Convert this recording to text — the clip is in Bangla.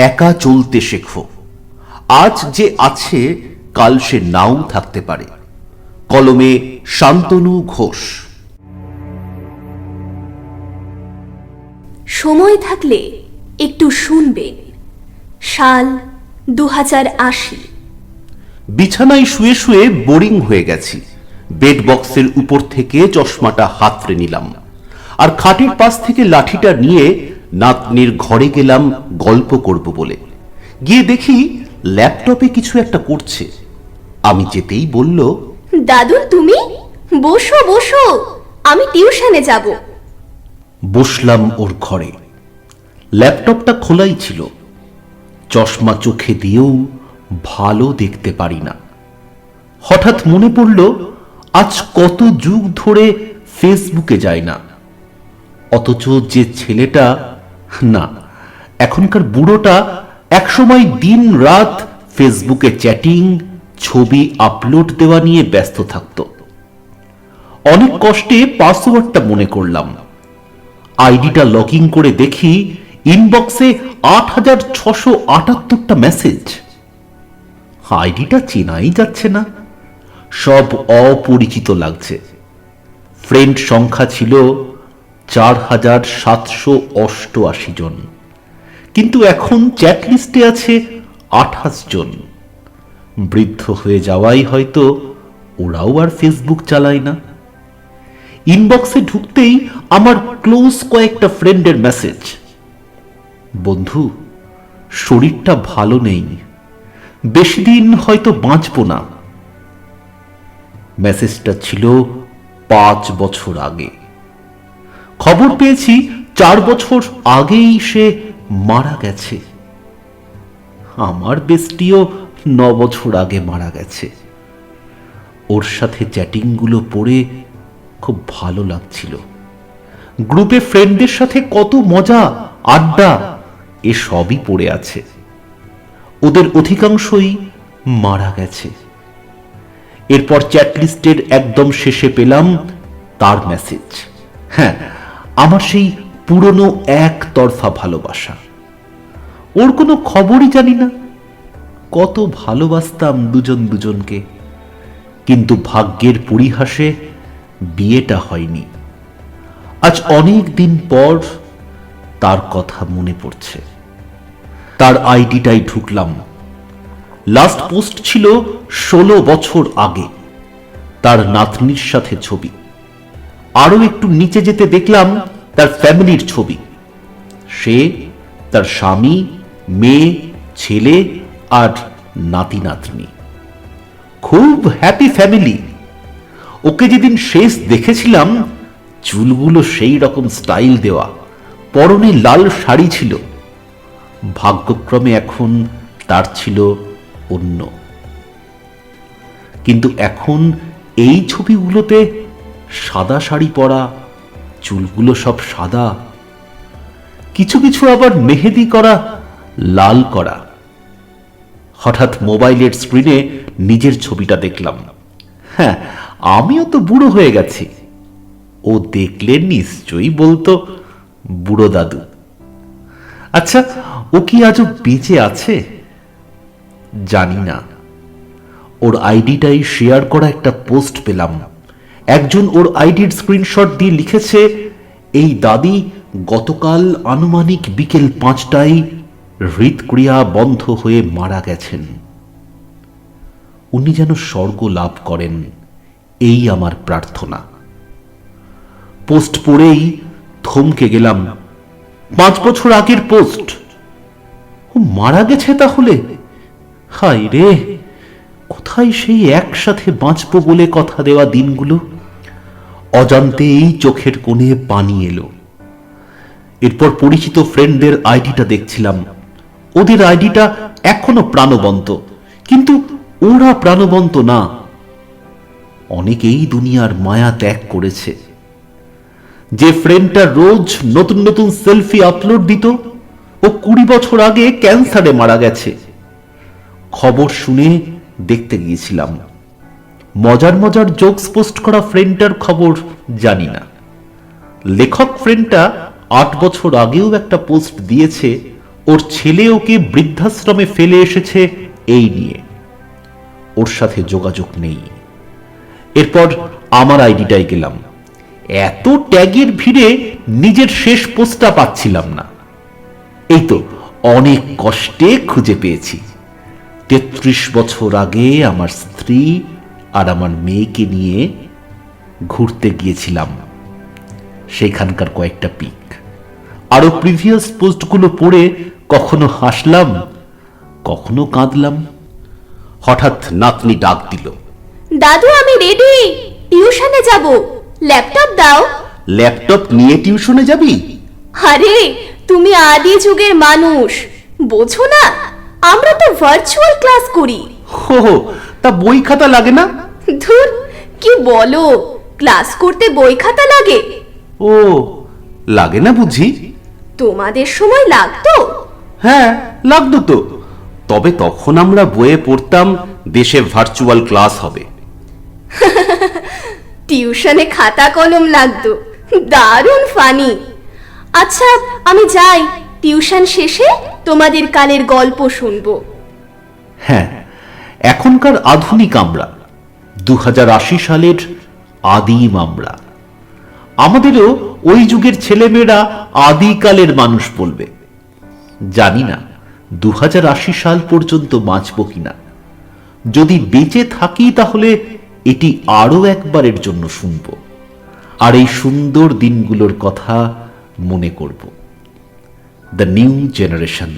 একা চলতে শেখো। আজ যে আছে কাল সে নাও থাকতে পারে। কলমে শান্তনু ঘোষ। সময় থাকলে একটু শুনবেন। সাল 2080। বিছানায় শুয়ে শুয়ে বোরিং হয়ে গেছি। বেড বক্সের উপর থেকে চশমাটা হাতড়ে নিলাম, আর খাটের পাশ থেকে লাঠিটা নিয়ে নাতনির ঘরে গেলাম গল্প করব বলে। গিয়ে দেখি ল্যাপটপে কিছু একটা করছে। আমি যেতেই বলল, দাদু তুমি বসো বসো, আমি টিউশনে যাব। বসলাম ওর ঘরে। ল্যাপটপটা খোলাই ছিল। চশমা চোখে দিয়েও ভালো দেখতে পারি না। হঠাৎ মনে পড়ল, আজ কত যুগ ধরে ফেসবুকে যায় না, অথচ যে ছেলেটা, না এখনকার বুড়োটা, একসময় দিন রাত ফেসবুকে চ্যাটিং, ছবি আপলোড দেওয়া নিয়ে ব্যস্ত থাকত। অনেক কষ্টে পাসওয়ার্ডটা মনে করলাম। আইডিটা লগ ইন করে দেখি ইনবক্সে 8678টা মেসেজ। আইডিটা চেনাই যাচ্ছে না, সব অপরিচিত লাগছে। ফ্রেন্ড সংখ্যা ছিল 4788 জন, কিন্তু এখন চ্যাট লিস্টে আছে 28 জন। বৃদ্ধ হয়ে যাওয়াই হয়তো ওরাও আর ফেসবুক চালায় না। ইনবক্সে ঢুকতেই আমার ক্লোজ কয়েকটা ফ্রেন্ডের মেসেজ, বন্ধু শরীরটা ভালো নেই, বেশি দিন হয়তো বাঁচবো না। মেসেজটা ছিল 5 বছর আগে। খবর পেয়েছি 4 বছর আগেই সে মারা গেছে। আমার বেস্টিও 9 বছর আগে মারা গেছে। ওর সাথে চ্যাটিং গুলো পড়ে খুব ভালো লাগছিল। গ্রুপে ফ্রেন্ডদের সাথে কত মজা আড্ডা, এ সবই পড়ে আছে। ওদের অধিকাংশই মারা গেছে। এরপর চ্যাট লিস্টের একদম শেষে পেলাম তার মেসেজ। হ্যাঁ, আমার সেই পুরনো একতরফা ভালোবাসা। ওর কোনো খবরই জানি না। কত ভালোবাসতাম দুজন দুজনকে, কিন্তু ভাগ্যের পরিহাসে বিয়েটা হয়নি। আজ অনেক দিন পর তার কথা মনে পড়ছে। তার আইডিটাই ঢুকলাম। লাস্ট পোস্ট ছিল 16 বছর আগে। তার নাতনির সাথে ছবি। আরো একটু নিচে যেতে দেখলাম তার ফ্যামিলির ছবি। সে, তার স্বামী, মেয়ে, ছেলে আর নাতি নাতনি। খুব হ্যাপি ফ্যামিলি। ওকে যেদিন শেষ দেখেছিলাম, চুলগুলো সেই রকম স্টাইল দেওয়া, পরনে লাল শাড়ি ছিল। ভাগ্যক্রমে এখন তার ছিল অন্য। কিন্তু এখন এই ছবিগুলোতে সাদা শাড়ি পরা, চুলগুলো সব সাদা, কিছু কিছু আবার মেহেদি করা, লাল করা। হঠাৎ মোবাইলের স্ক্রিনে নিজের ছবিটা দেখলাম। হ্যাঁ, আমিও তো বুড়ো হয়ে গেছি। ও দেখলে নিশ্চয়ই বলতো, বুড়ো দাদু। আচ্ছা, ও কি আজও বেঁচে আছে? জানি না। ওর আইডিটাই শেয়ার করা একটা পোস্ট পেলাম। একজন ওর আইডির স্ক্রিনশট দিয়ে লিখেছে, এই দাদি গতকাল আনুমানিক বিকেল 5টায় হৃদক্রিয়া বন্ধ হয়ে মারা গেছেন। উনি যেন স্বর্গ লাভ করেন, এই আমার প্রার্থনা। পোস্ট পড়েই থমকে গেলাম। 5 বছর আগের পোস্ট। ও মারা গেছে তাহলে? হায় রে, কোথায় সেই একসাথে বাঁচবো বলে কথা দেওয়া দিনগুলো? অজান্তেই চোখের কোণে পানি এলো। এরপর পরিচিত ফ্রেন্ডদের আইডিটা দেখছিলাম। ওদের আইডিটা এখনো প্রাণবন্ত, কিন্তু ওরা প্রাণবন্ত না। অনেকেই দুনিয়ার মায়া ত্যাগ করেছে। যে ফ্রেন্ডটা রোজ নতুন নতুন সেলফি আপলোড দিত, ও 20 বছর আগে ক্যান্সারে মারা গেছে। খবর শুনে দেখতে গিয়েছিলাম। মজার মজার জোকস পোস্ট করা ফ্রেন্ডটার খবর জানি না। লেখক ফ্রেন্ডটা 8 বছর আগেও একটা পোস্ট দিয়েছে, ওর ছেলে ওকে বৃদ্ধাশ্রমে ফেলে এসেছে এই নিয়ে। ওর সাথে যোগাযোগ নেই। এরপর আমার আইডিটাই গেলাম। এত ট্যাগের ভিড়ে নিজের শেষ পোস্টটা পাচ্ছিলাম না। এই তো অনেক কষ্টে খুঁজে পেয়েছি। 33 বছর আগে আমার স্ত্রী আর আমার মেয়েকে নিয়ে ঘুরতে গিয়েছিলাম। সেখানকার কয়েকটা পিক। আরো প্রিভিয়াস পোস্টগুলো পড়ে কখনো হাসলাম, কখনো কাঁদলাম। হঠাৎ নাতনি ডাক দিল, দাদু আমি রেডি, টিউশনে যাব, ল্যাপটপ দাও। ল্যাপটপ নিয়ে টিউশনে যাবি? আরে তুমি আদি যুগের মানুষ, বোঝো না? আমরা তো ভার্চুয়াল ক্লাস করি। হো হো, তা বই খাতা লাগে না? ধুর, কি বলো, ক্লাস করতে বই খাতা লাগে? ও, লাগে না বুঝি? তোমাদের সময় লাগতো? হ্যাঁ, লাগতো তো। তবে তখন আমরা বইয়ে পড়তাম দেশে ভার্চুয়াল ক্লাস হবে। টিউশনে খাতা কলম লাগতো। দারুণ ফানি। আচ্ছা আমি যাই, টিউশন শেষে তোমাদের কালের গল্প শুনবো। হ্যাঁ, এখনকার আধুনিক আমরা, 2080 সালের আদিম আমরা। আমাদেরও ওই যুগের ছেলেমেয়েরা আদিকালের মানুষ বলবে। জানি না 2080 সাল পর্যন্ত বাঁচব কিনা। যদি বেঁচে থাকি তাহলে এটি আরো একবারের জন্য শুনব, আর এই সুন্দর দিনগুলোর কথা মনে করব। The new generation.